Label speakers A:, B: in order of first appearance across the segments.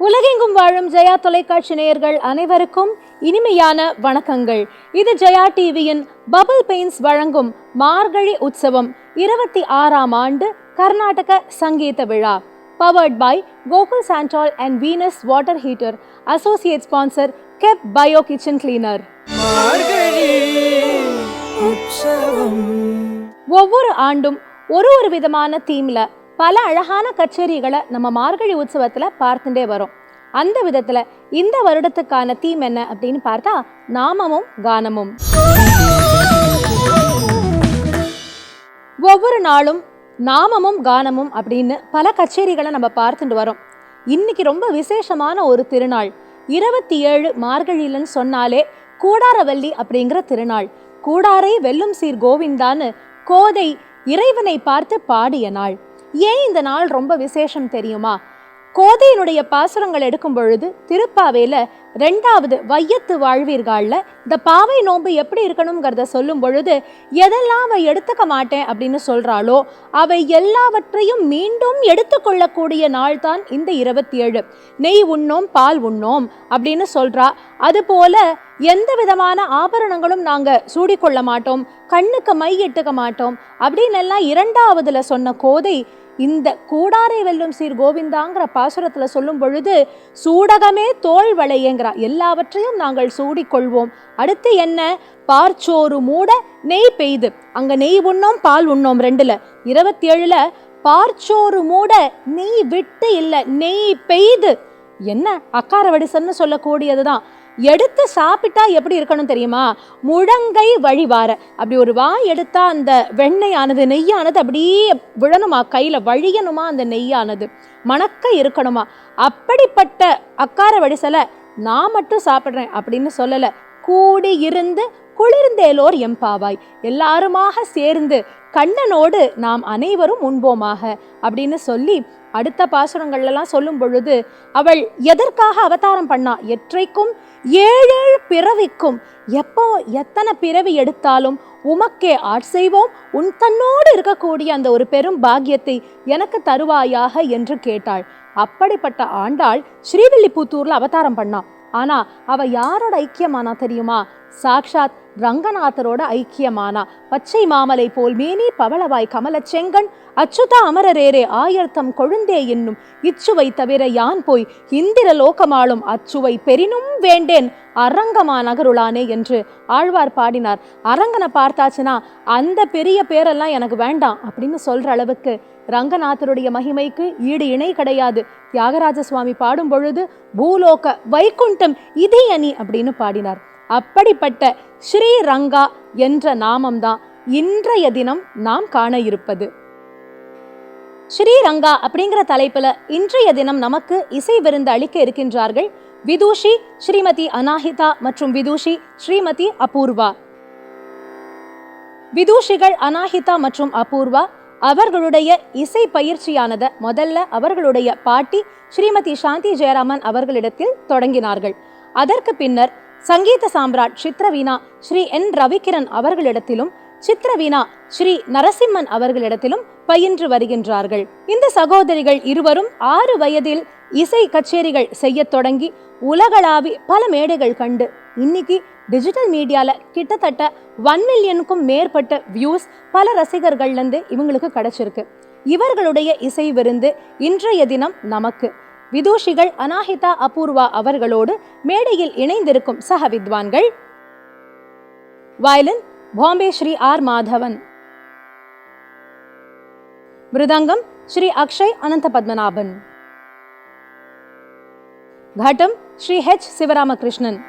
A: உலகெங்கும் வாழும் ஜெயா தொலைக்காட்சி நேயர்கள் அனைவருக்கும் இனிமையான வணக்கங்கள். இது ஜெயா டிவியின் பபிள் பெயிண்ட்ஸ் வழங்கும் மார்கழி உற்சவம் 26ஆம் ஆண்டு கர்நாடக சங்கீத விழா. Powered by Gokul Santol and Venus water heater. Associate sponsor கெப் பயோ கிச்சன் கிளீனர். ஒவ்வொரு ஆண்டும் ஒரு விதமான தீம்ல பல அழகான கச்சேரிகளை நம்ம மார்கழி உற்சவத்துல பார்த்துட்டே வரோம். அந்த விதத்துல இந்த வருடத்துக்கான தீம் என்ன அப்படின்னு பார்த்தா நாமமும் கானமும். ஒவ்வொரு நாளும் நாமமும் கானமும் அப்படின்னு பல கச்சேரிகளை நம்ம பார்த்துட்டு வரோம். இன்னைக்கு ரொம்ப விசேஷமான ஒரு திருநாள். 27 மார்கழிலன்னு சொன்னாலே கூடாரவல்லி அப்படிங்கிற திருநாள். கூடாரை வெல்லும் சீர் கோவிந்தான்னு கோதை இறைவனை பார்த்து பாடிய நாள். ஏன் இந்த நாள் ரொம்ப விசேஷம் தெரியுமா? கோதையினுடைய பாசுரங்கள் எடுக்கும் பொழுது திருப்பாவையில 2வது வையத்து வாழ்வீர்கள்ல இந்த பாவை நோன்பு எப்படி இருக்கணுங்கிறத சொல்லும் பொழுது எதெல்லாம் அவ எடுத்துக்க மாட்டேன் அப்படின்னு சொல்றாளோ அவை எல்லாவற்றையும் மீண்டும் எடுத்துக்கொள்ளக்கூடிய நாள் தான் இந்த 27. நெய் உண்ணோம் பால் உண்ணோம் அப்படின்னு சொல்றா. அது போல எந்த விதமான ஆபரணங்களும் நாங்க சூடிக்கொள்ள மாட்டோம், கண்ணுக்கு மை இட்டுக்க மாட்டோம் அப்படின்னு எல்லாம் 2வதுல சொன்ன கோதை இந்த கூடாரை வெல்லும் சீர் கோவிந்தாங்கிற பாசுரத்துல சொல்லும் பொழுது சூடகமே தோல் வளையேங்கிறா. எல்லாவற்றையும் நாங்கள் சூடிக்கொள்வோம். அடுத்து என்ன? பார்ச்சோறு மூட நெய் பெய்து. அங்க நெய் உண்ணோம் பால் உண்ணோம் 2ல. 27ல பார்ச்சோறு மூட நெய் விட்டு இல்ல நெய் பெய்து. என்ன அக்கார வடிசன்னு சொல்லக்கூடியதுதான். எடுத்து சாப்பிட்டா எப்படி இருக்கணும் தெரியுமா? முழங்கை வழிவார. அப்படி ஒரு வாய் எடுத்தா அந்த வெண்ணெயானது நெய்யானது அப்படியே விழணுமா, கையில வழியணுமா, அந்த நெய்யானது மணக்க இருக்கணுமா. அப்படிப்பட்ட அக்கார வடிசலை நான் மட்டும் சாப்பிட்றேன் அப்படின்னு சொல்லல. கூடி இருந்து குளிர்ந்தேலோர் எம்பாவாய், எல்லாருமாக சேர்ந்து கண்ணனோடு நாம் அனைவரும் உண்போமாக அப்படின்னு சொல்லி அடுத்த பாசுரங்கள்லாம் சொல்லும் பொழுது அவள் எதற்காக அவதாரம் பண்ணா? எற்றைக்கும் 7 பிறவிக்கும், எப்போ எத்தனை பிறவி எடுத்தாலும் உமக்கே ஆட்செய்வோம், உன் தன்னோடு இருக்கக்கூடிய அந்த ஒரு பெரும் பாக்கியத்தை எனக்கு தருவாயாக என்று கேட்டாள். அப்படிப்பட்ட ஆண்டாள் ஸ்ரீவில்லிபுத்தூர்ல அவதாரம் பண்ணா. ஆனா அவ யாரோட ஐக்கியமானா தெரியுமா? சாக்ஷாத் ரங்கநாதரோட ஐக்கியமானா. பச்சை மாமலை போல் மேனி பவளவாய் கமல செங்கண் அச்சுதா அமரரேரே ஆயர்த்தம் கொழுந்தே என்னும் இச்சுவை தவிர யான் போய் இந்திர லோகமாளும் அச்சுவை பெரினும் வேண்டேன் அரங்கமா நகருளானே என்று ஆழ்வார் பாடினார். அரங்கனை பார்த்தாச்சுன்னா அந்த பெரிய பேரெல்லாம் எனக்கு வேண்டாம் அப்படின்னு சொல்ற அளவுக்கு ரங்கநாதருடைய மகிமைக்கு ஈடு இணை கிடையாது. தியாகராஜ சுவாமி பாடும் பொழுது பூலோக வைகுண்டம் இதே அணி அப்படின்னு பாடினார். அப்படிப்பட்ட ஸ்ரீரங்கா என்ற நாமம்தான் இன்றைய தினம் நாம் காண இருப்பது. ஸ்ரீரங்கா அப்படிங்கிற தலைப்புல இன்றைய தினம் நமக்கு இசை விருந்து அளிக்க இருக்கின்றார்கள் விதூஷி ஸ்ரீமதி அனாஹிதா மற்றும் விதூஷி ஸ்ரீமதி அபூர்வா. விதூஷிகள் அனாஹிதா மற்றும் அபூர்வா அவர்களுடைய இசை பயிற்சியானதை முதல்ல அவர்களுடைய பாட்டி ஸ்ரீமதி சாந்தி ஜெயராமன் அவர்களிடத்தில் தொடங்கினார்கள். அதற்கு பின்னர் சங்கீத சாம்ராட் சித்ரவீணா ஸ்ரீ என் ரவிகிரண் அவர்களிடத்திலும் சித்ரவீணா ஸ்ரீ நரசிம்மன் அவர்களிடத்திலும் பயின்று வருகின்றார்கள். இந்த சகோதரிகள் இருவரும் 6 வயதில் இசை கச்சேரிகள் செய்ய தொடங்கி உலகளாவி பல மேடைகள் கண்டு இன்னைக்கு டிஜிட்டல் மீடியால கிட்டத்தட்ட 1 மில்லியனுக்கும் மேற்பட்ட வியூஸ் பல ரசிகர்கள்லேருந்து இவங்களுக்கு கிடைச்சிருக்கு. இவர்களுடைய இசை விருந்து இன்றைய தினம் நமக்கு. விதூஷிகள் அனாஹிதா அபூர்வா அவர்களோடு மேடையில் இணைந்திருக்கும் சக வித்வான்கள் வயலின் பாம்பே ஸ்ரீ ஆர் மாதவன், மிருதங்கம் ஸ்ரீ அக்ஷய் அனந்த பத்மநாபன், கட்டம் ஸ்ரீ ஹெச் சிவராமகிருஷ்ணன்,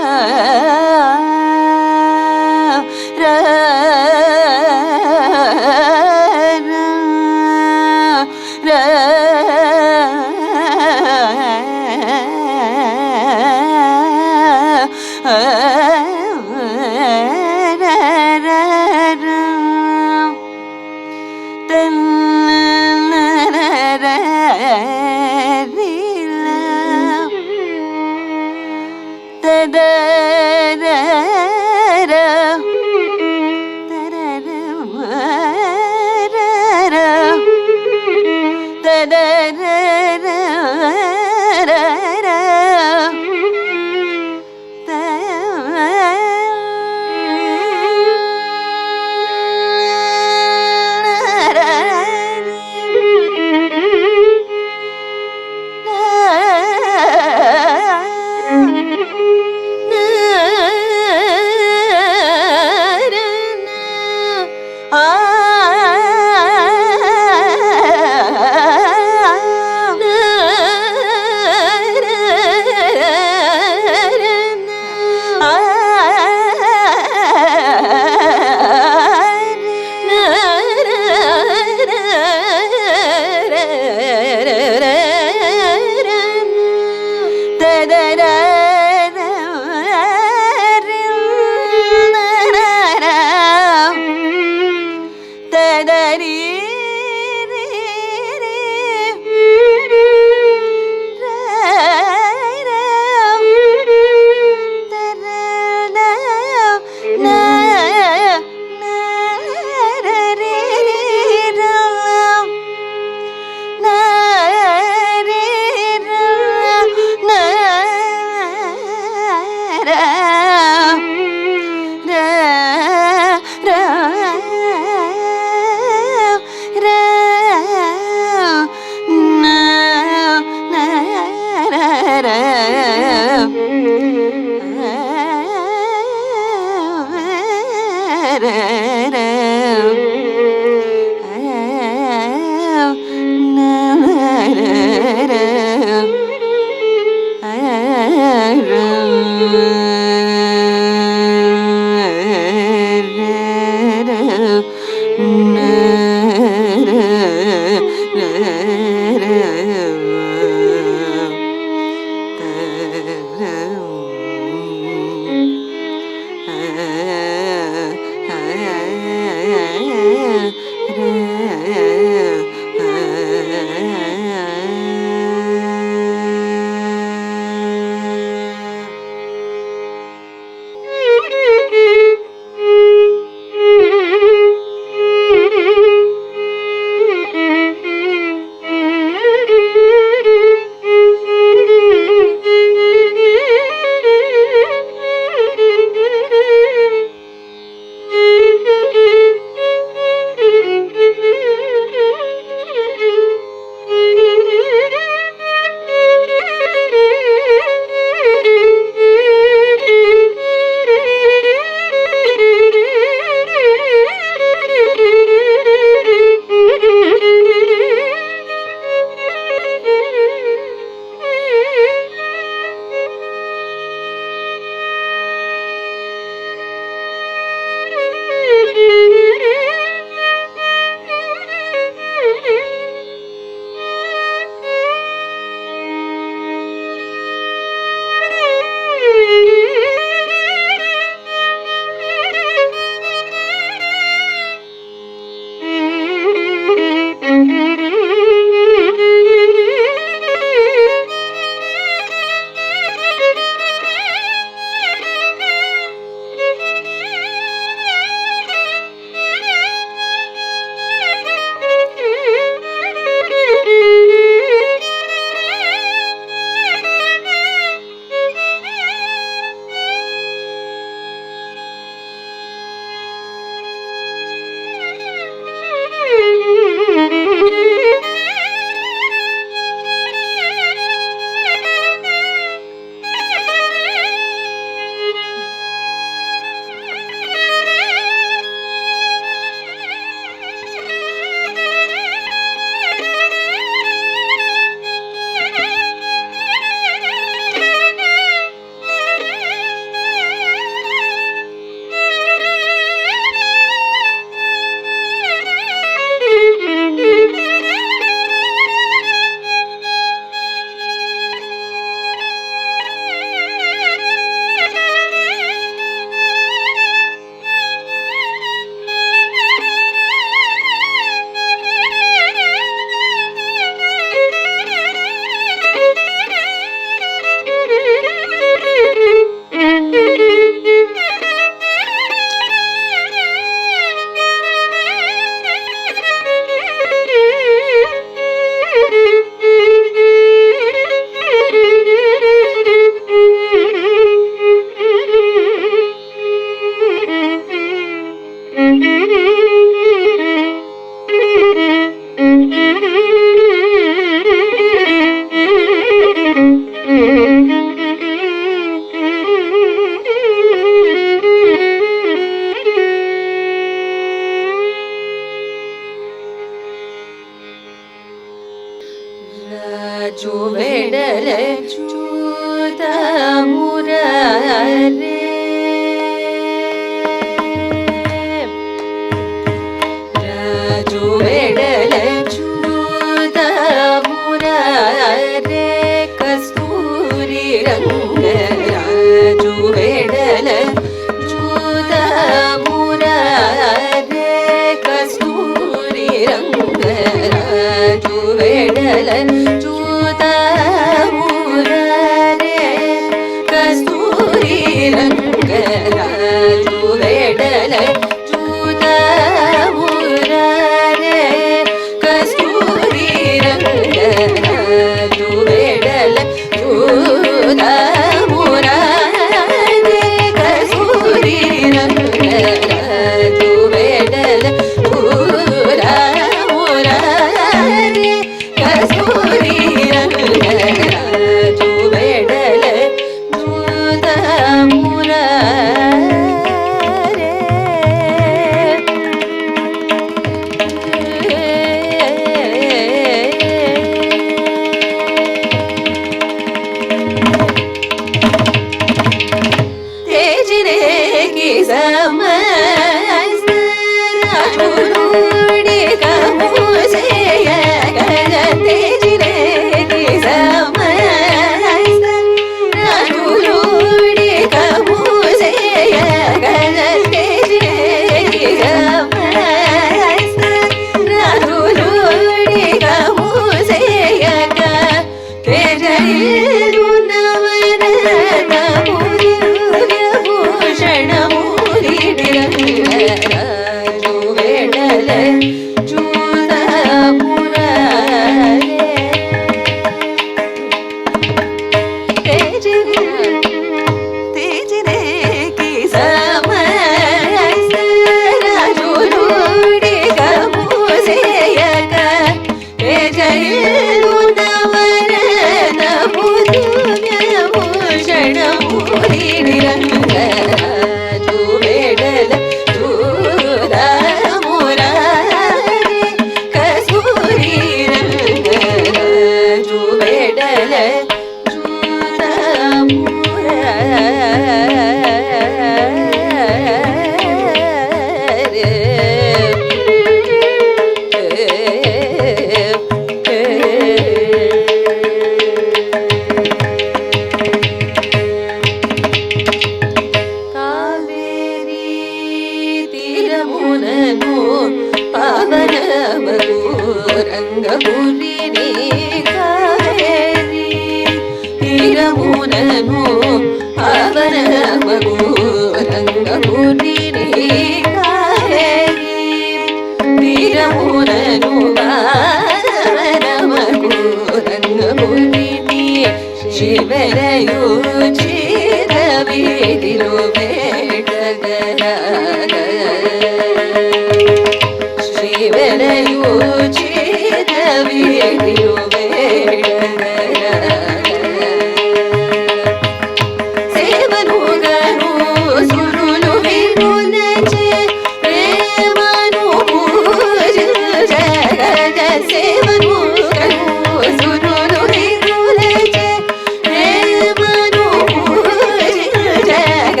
B: जग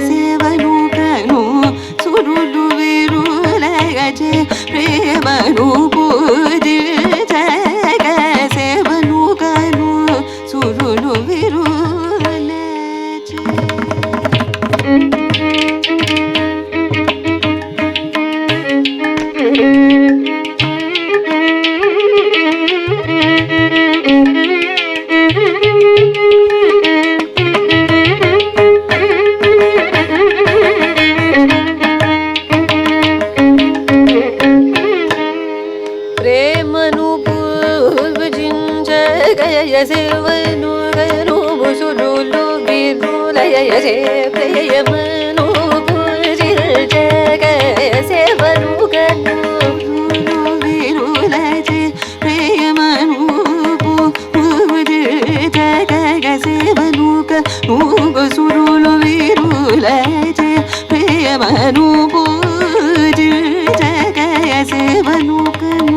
B: సేవను కను సురులు విరులచే ప్రేమను పూజించగ సేవను కను సురులు విరులచే. సేవను గను సురులు విరులచే ప్రేమను పూజించగ సేవను కను విరులచే ప్రేమను పూజించగ సేవను కను సురులు విరులచే ప్రేమను పూజించగ సేవను కను.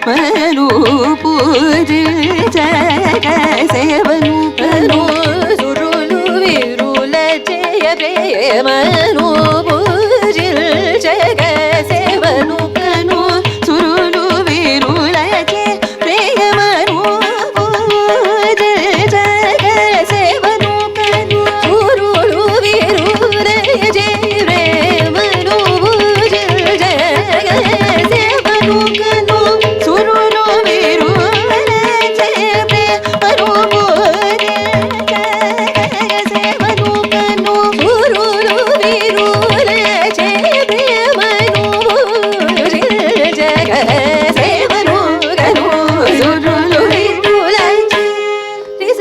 B: మను పూజించగ సేవను కను సురులు విరులచే ప్రేమను పూజించగ సేవను కను సురులు విరులచే ప్రేమను పూజించగ సేవను కను సురులు విరులచే ప్రేమను పూజించగ సేవను కను సురులు విరులచే ప్రేమను పూజించగ సేవను కను సురులు విరులచే ప్రేమను పూజించగ సేవను కను సురులు విరులచే నిస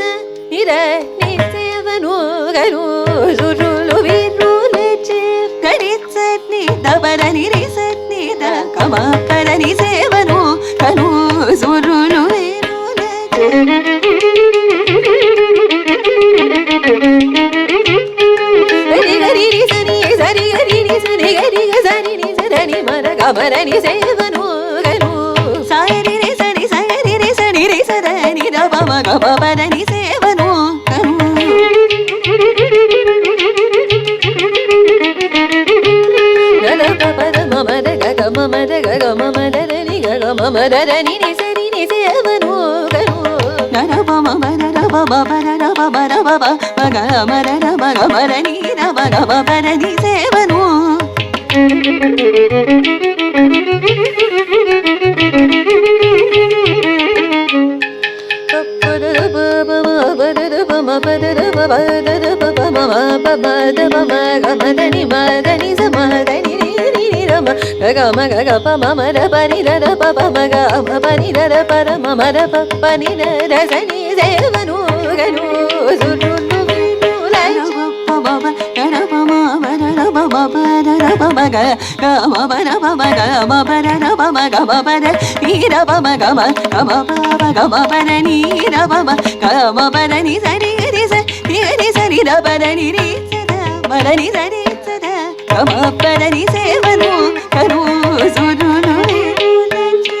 B: నిర ని సేవను కను సురులు విరులచే గణిత ని దబరని రిసని ద కమకరని సేవను కను సురులు విరులచే. గరి గరి ని సని సరి గరి ని సని గరి గ సని ని సని మర గమరని సేవను కను సారి ని సని సరి ని సని రి సదని ద పమ గమ పదని సేవను కను. గల పద మమద గగ మమద గగ మమద ని గగ మమద ని ని సరి ని సేవను కను నర పమ మర పమ పర పమ ర పమ మగ మర మగ మర ని ర మగ పర ని సేవను. గమదని మదని సమదని రమ గమ గగ పమ మర పని ర పమ మగ పని ర పర మర పని ర సని సేవను గను సురులు విరులచే పమ ర పమ మర ర పమ పర ర పమ గ గమ పర పమ గమ పర ర పమ గమ పర ని ర పమ గమ గమ పమ గమ పర ని ర పమ గమ పర ని సరి రి సరి ర పర ని రి సద మర ని సరి సద గమ పర ని సేవను కను సురులు విరులచే.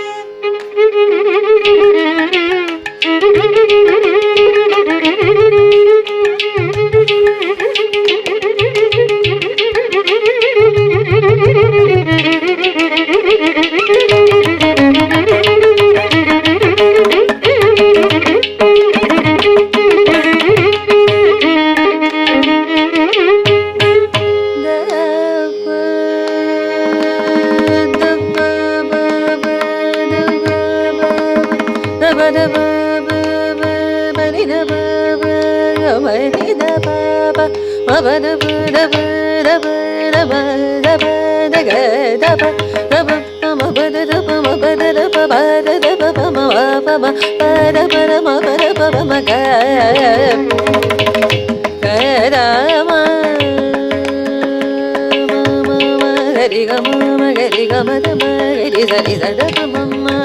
B: Gari gama gari gama gari zari zara mama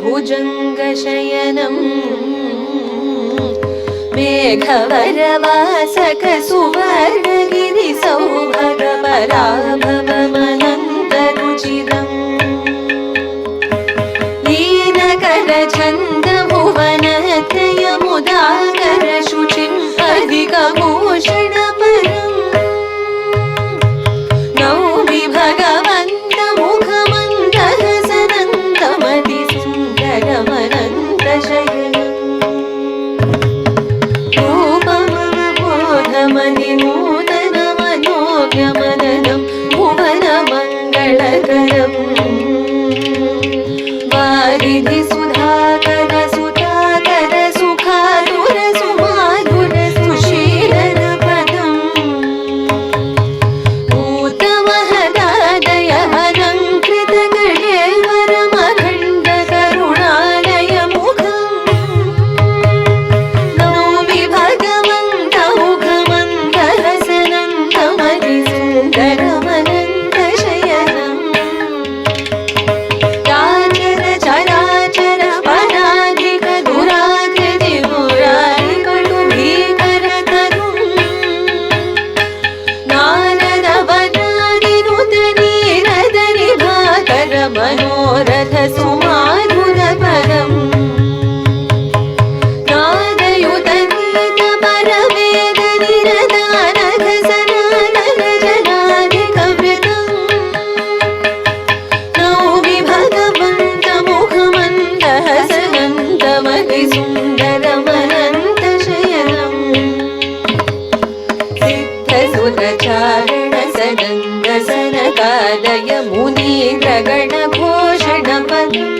B: भुजङ्गशयनम् मेघवरवासक सुवर्णगिरि सौभगपराभवमनन्तरुचिरम् लीनकर छन्द भुवनत्रयमुदाकर शुचिम् अधिकभूषणपरम् नौमि भगवन्तमुखमन्दहसनन्तमतिसुन्दरमनन्तशयनम् रूपमवबोधमनिनूतनमनोज्ञमननं भुवनमङ्गलकरम् वारिधि सुधाकर सुताकर सुखादुर सुमाधुर सुशीलन पदम् भूतमहदादय हरङ्कृत गणेवरमखण्ड करुणालय मुखम् नौमि भगवन्तमुखमन्दहसनन्तमतिसुन्दरमनन्तशयनम् राचर चराचर पराधिक दुराकृति मुरारिकटु भीकरतनुम् नारद वरादिनुत नीरदनिभाकर मनोरथ सुमाधुर परम् नादयुत नीत परवेद निरदानघ सनातन जनाधिकवृतम् नौमि भगवन्तमुखमन्दहसनन्तमतिसुन्दरमनन्तशयनम् सिद्धसुरचारण सनन्दसनकालय मुनीन्द्रगणघोषणपदम्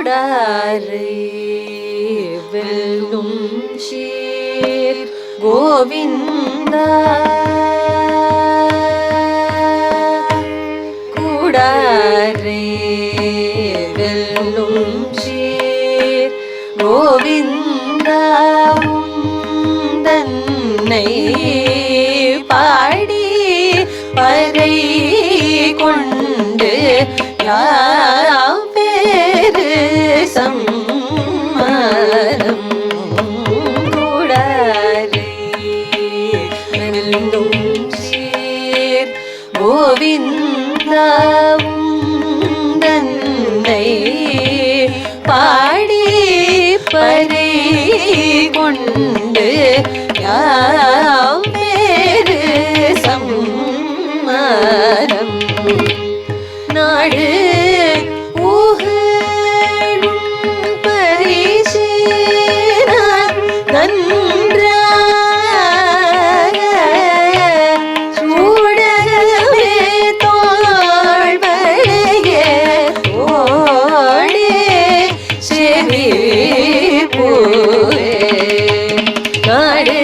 B: கூடாரை வெல்லும் சீர் கோவிந்தா கூடாரை வெல்லும் சீர் கோவிந்தா தன்னை பாடி பறை கொண்டு யாம் பேரு சம்மதம் கூடாரை வெல்லும் சீர் கோவிந்தாவும் தன்னை பாடி பறை கொண்டு யாம் பேரு சம்மதம் நாடு ஊகழும் பரிசேனான் நன்றாக சூடகமே தோள்வளையே ஓடே செவி பூரே நாடு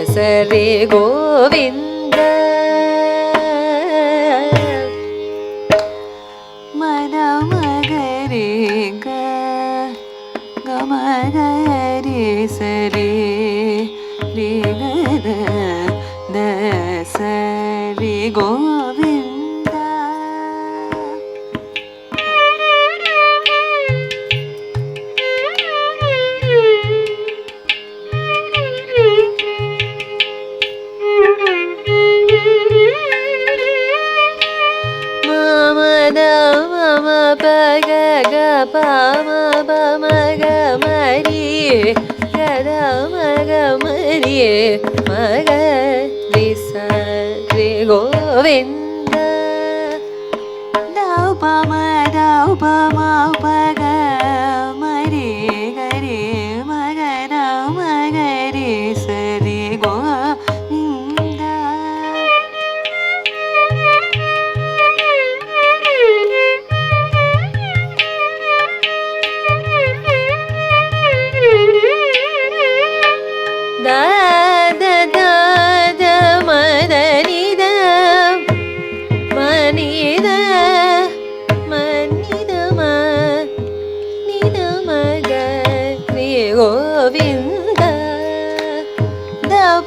B: சரி கோவிந்த மனமகரே கமகரே சரி சரி கோவிந்த பக பம பமக மரியே கத மக மரியே மக ரி கோவிந்த தௌ பம பக மரி கரி மக மகரி சரி கோவிந்த govinda da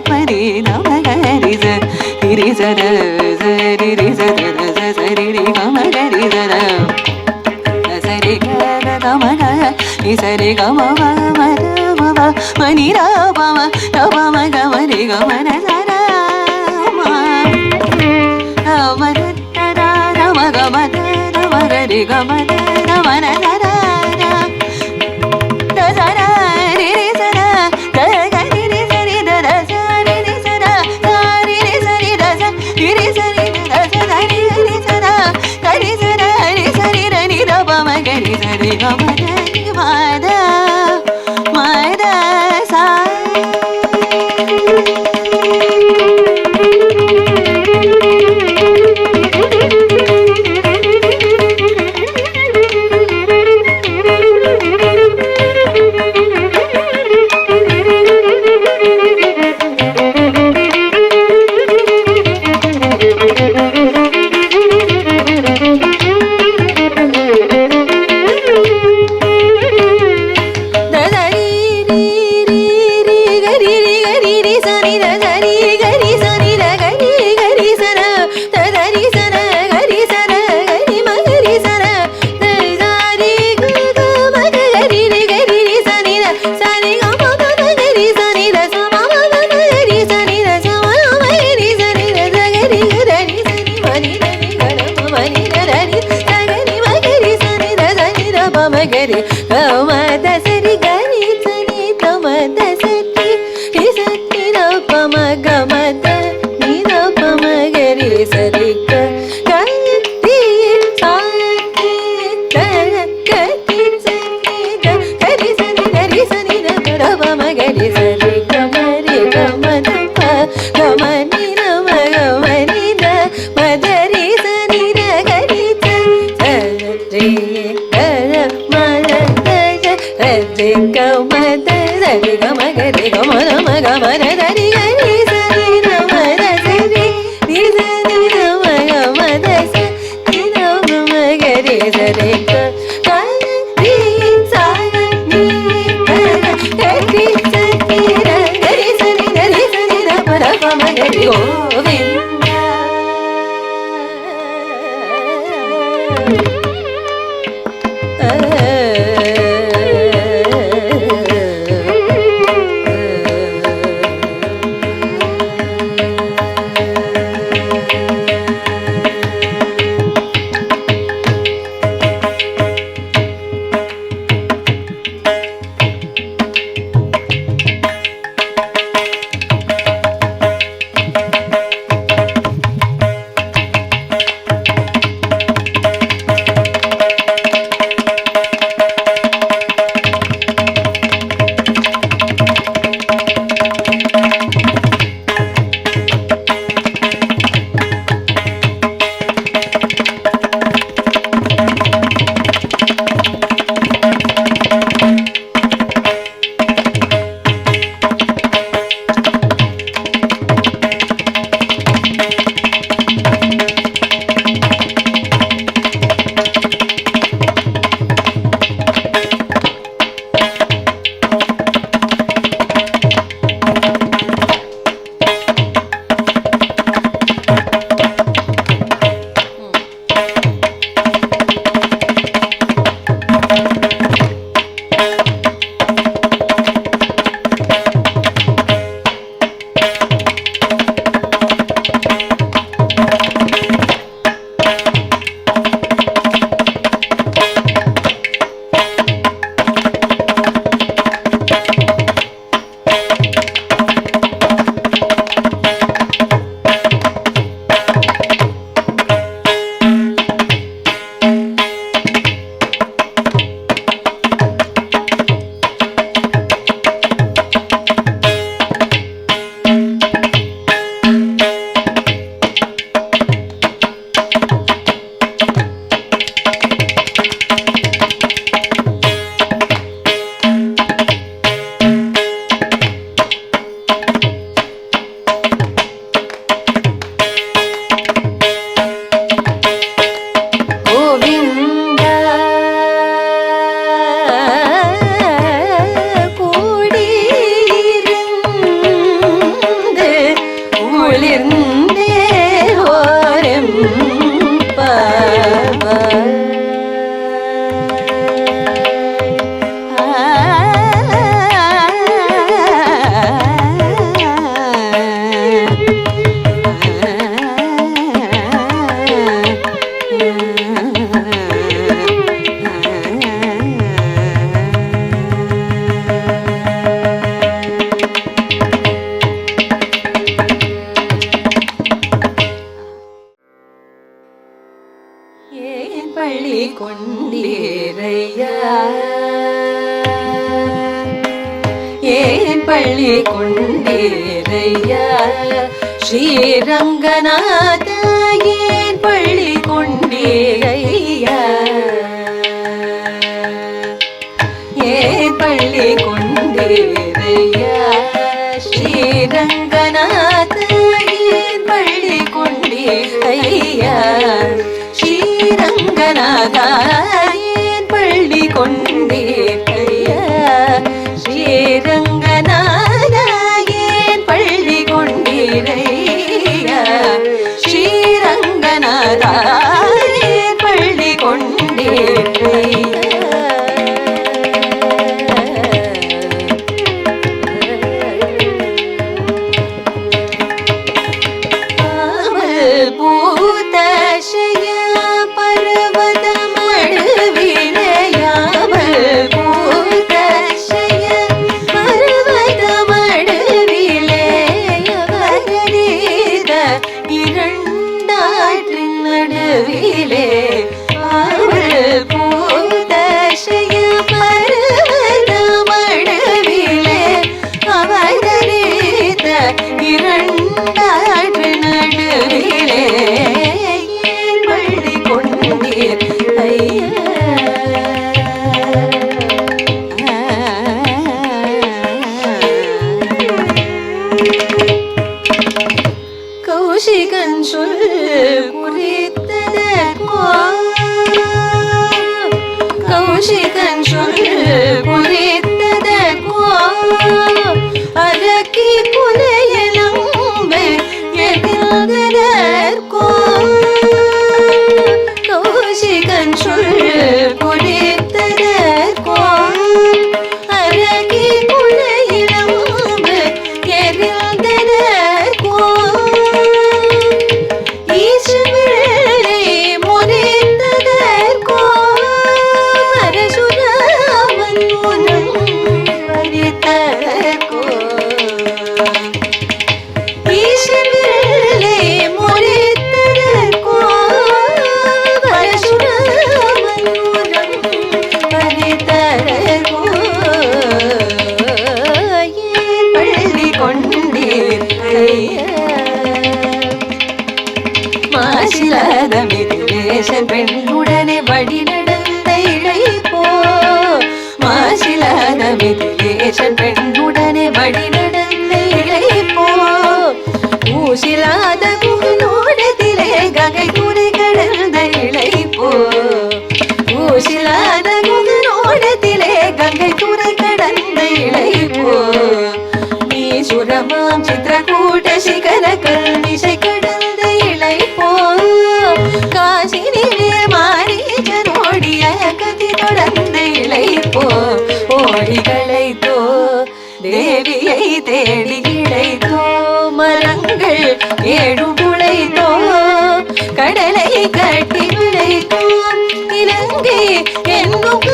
B: பரி நமகரி சரி சர சரி ரி சர சரி ரி கமகரி சர சரி கமக சரி கம மர மவ மணி ரபம ரபம கமரி கமர சர மர தர ரம கமர ரமகரி கமர ரமர சர சர ரி ரி சர கரி ரி சரி தர சரி ரி சர சரி ரி சரி தர ரி சரி தர சரி ரி சர கரி சர ரி சரி ரி ரபம கரி சரி கமர மத மத சா గరి గమద సరి గరి సని తమద సరి రి సని రపమ గమద ని రపమ గరి సరి గరి సాని తర గరి సని గరి సని రపమ గరి సరి గమరి గమద ప గమని రమ గమని ద మదరి సని ర గరి సరి గమద సరి గమ గరి గమ రమ గమ రి గరి సరి రమ సరి రి సరి రమ గమ సరి రమ గరి సరి గరి సరి ని గరి సరి గరి సరి రమ రమ గరి గోవింద கொண்டீரையா ஏன் பள்ளி கொண்டீரையா ஸ்ரீரங்கநாத ஏன் பள்ளி கொண்டீரையா ஏன் பள்ளி கொண்டீரையா ஸ்ரீரங்கநாத ஏன் பள்ளி கொண்டீரையா ஸ்ரீரங்கநாத ஏன் பள்ளி கொண்டீரையா ஸ்ரீரங்கநாத ஏன் பள்ளி கொண்டீரையா ஸ்ரீரங்கநாத ஏன் பள்ளி கொண்டீரையா கௌஷிகன் சொல் குறித்ததற்கோ கௌஷிகன் சொல் குறித்ததற்கோ அதக்கி புலையலம்பு எதிர்ந்ததற்கோ கௌஷிகன் சொல் குறித்ததற்கோ அதக்கி புலையலம்பு எதிர்ந்ததற்கோ பெண்ணுடனே வழி நடந்த இழைப்போ மாசிலாத மிதிலேசன் பெண்ணுடனே வழி நடந்த இழைப்போ ஊசிலாத குகனோடத்திலே கங்கை துறை கடந்த இழைப்போ ஊசிலாத குகனோடத்திலே கங்கை துறை கடந்த இழைப்போ நீ சுரமாம் சித்திரகூட சிகர கல்விசை கடந்த இழைப்போ காசினிலே மாரீச்சனோடிய கதி தொடர்ந்து இழைப்போ ஓடி களைத்தோ தேவியை தேடி இழைத்தோ மரங்கள் ஏழு குளைத்தோ கடலை கட்டி விளைத்தோ இலங்கை என்னும்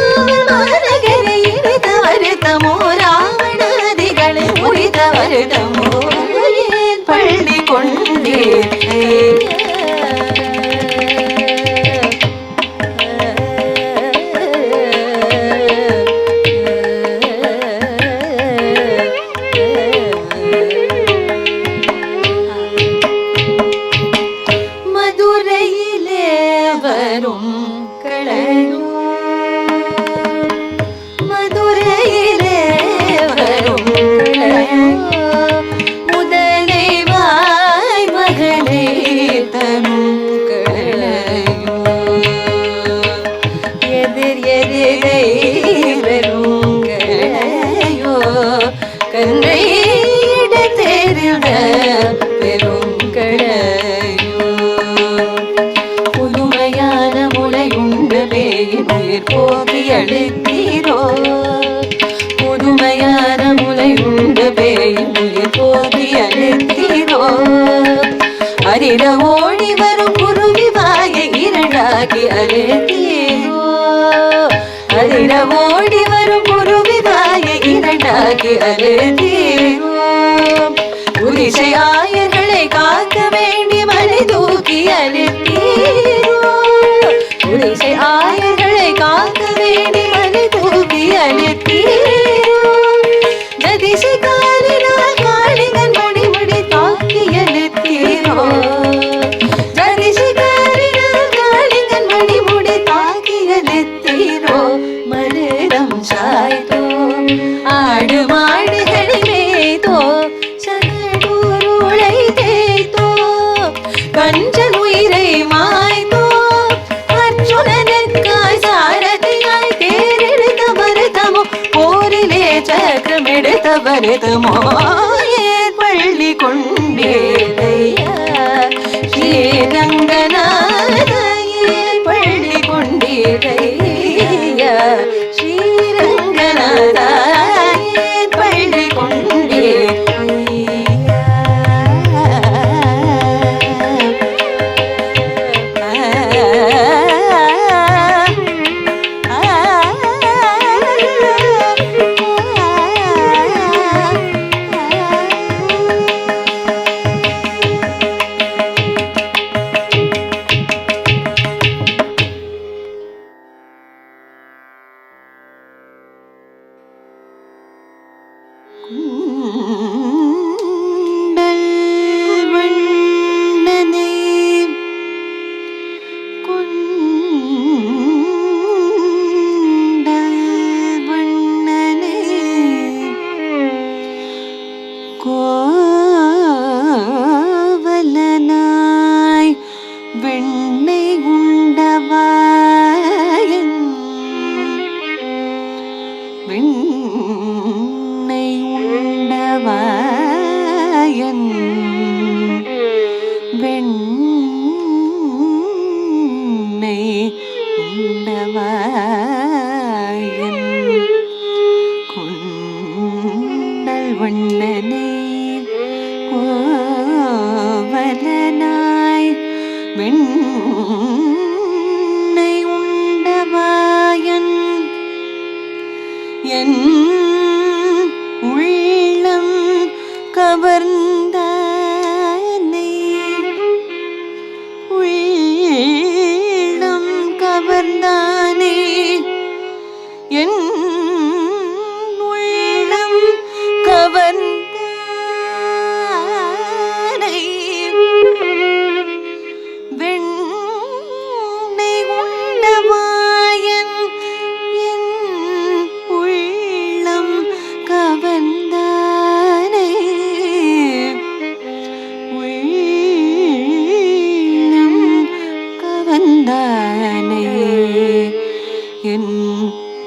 B: மாநகரை இணைத்த வருத்தமோ ராவணாதிகளை முடித்த வருத்தமோ ஏன் பள்ளி கொண்டீர் புதுமையான முளையுண்ட பேயின் உயிர் போகி அழுத்தீரோ புதுமையான முளையுண்ட பேயின் உயிர் போகி அழுத்தீரோ அரிர ஓடி வரும் குருவி வாயை இரண்டாக்கி அழுத்தீரோ அரிர ஓடி வரும் குருவி வாயை இரண்டாக்கி அழுத்தீரோ புரிசை ஆயர்களை காக்க வேண்டி மலை தூக்கி அழுத்தீரோ புரிசை ஆயர் ஜதிசிகாலினா காளிங்கன் மணிமுடி தாக்கிய நெத்தீரோ ஜதிசிகாலினா காளிங்கன் மணிமுடி தாக்கிய நெத்தீரோ மருதம் சாய்த்தோ ஆடு மாடுகளை மேய்த்தோ சகடூருளை தேய்த்தோ கஞ்சன் உயிரை மாய்த்தோ அர்ஜுனனுக்காய் சாரதியாய் தேரெடுத்த வருத்தமோ போரிலே சக்கரம் எடுத்த வருத்தமோ ஏற்பள்ளி கொண்டேதையா ஸ்ரீரங்கநாத ஏற்பள்ளி கொண்டேதையா ஸ்ரீரங்கநாத ஏற்பள்ளி கோவலனாய் வெண்ணை உண்டவாயன் வெண்ணை உண்டவாயன் வெண்ணை உண்டவாயன் கொண்டல் வண்ணனே கோவலனாய் வெண்ணை உண்டவாயன் என் உள்ளம் கவர்ந்தானே உள்ளம் கவர்ந்தானே என் உள்ளம் கவர்ந்தானே வெண்ணை உண்டவாயன் என் உள்ளம் கவர்ந்தானே உள்ளம் கவர்ந்தானே என்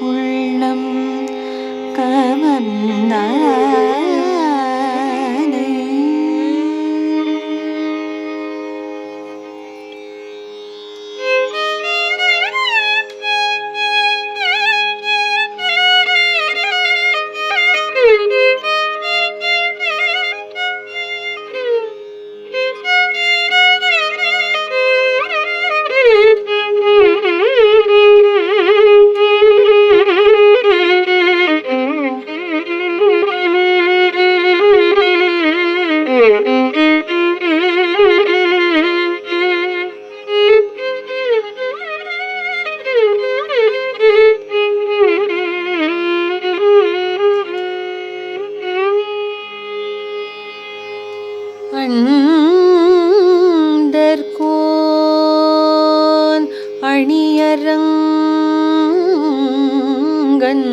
B: உள்ளம் கவர்ந்தானே அண்டர்கோன் அணியரங்கன்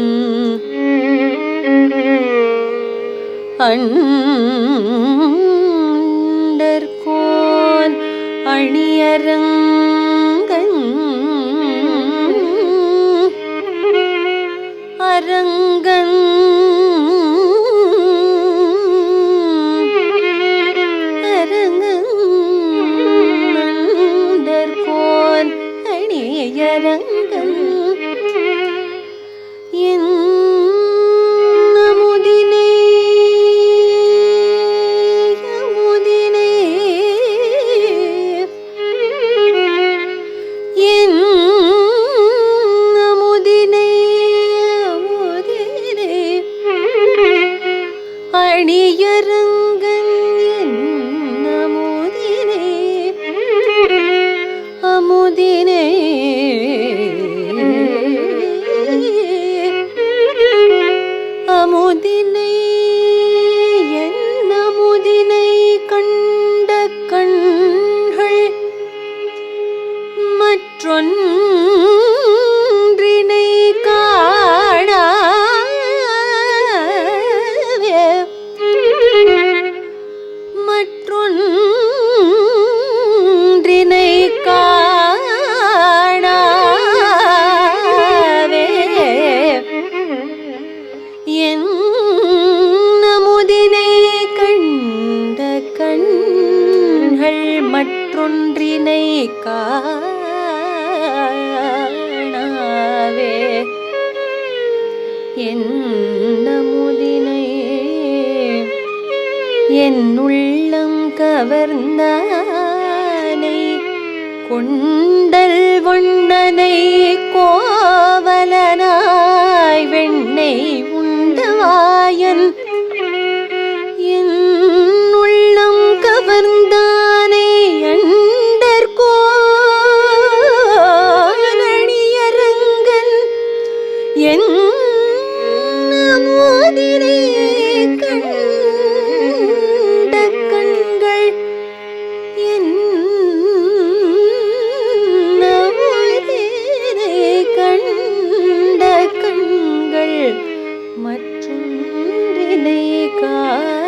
B: அண்டர்கோன் அணியரங்கன் அரங்கன் அண்டர்கோன் அணியரங்கன் என் அமுதினை அமுதினை என் அமுதினை அமுதினை அணியரங்கன் என் அமுதினை அமுதினை என் அமுதினை என் உள்ளம் கவர்ந்தானை கொண்டல் வண்ணனை கோவலனாய் வெண்ணை உண்டவாயன் என் உள்ளம் கவர்ந்தானை அண்டர்கோனணியரங்கன் என் அமுதினை கண்ட கண்கள் என் அமுதினை கண்ட கண்கள் மற்றொன்றினை காணாவே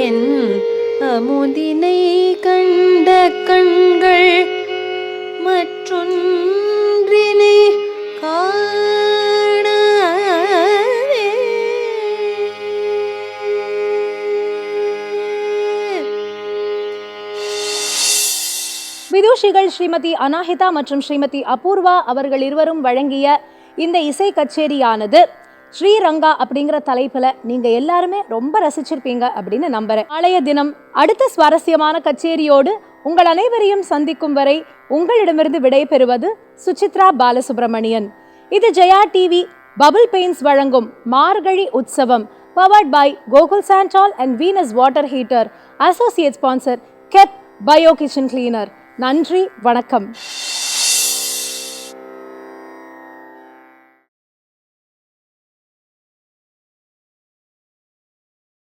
B: என் அமுதினை கண்ட கண்கள் மற்றொன்றினை காணாவே.
A: விதூஷிகள் ஸ்ரீமதி அனாஹிதா மற்றும் ஸ்ரீமதி அபூர்வா அவர்கள் இருவரும் வழங்கிய இந்த இசை கச்சேரியானது ஸ்ரீரங்கா அப்படிங்கிற தலைப்புல நீங்க எல்லாருமே ரொம்ப ரசிச்சிருப்பீங்க அப்படின்னு நம்புறேன். நாளைய தினம் அடுத்த சுவாரஸ்யமான கச்சேரியோடு உங்கள் அனைவரையும் சந்திக்கும் வரை உங்களிடமிருந்து விடை பெறுவது சுசித்ரா பாலசுப்ரமணியன். இது ஜெயா டிவி பபிள் பெயிண்ட்ஸ் வழங்கும் மார்கழி உற்சவம், powered by Gokul sandal and Venus water heater, associate sponsor கெப் பயோ கிச்சன் கிளீனர். நன்றி, வணக்கம்.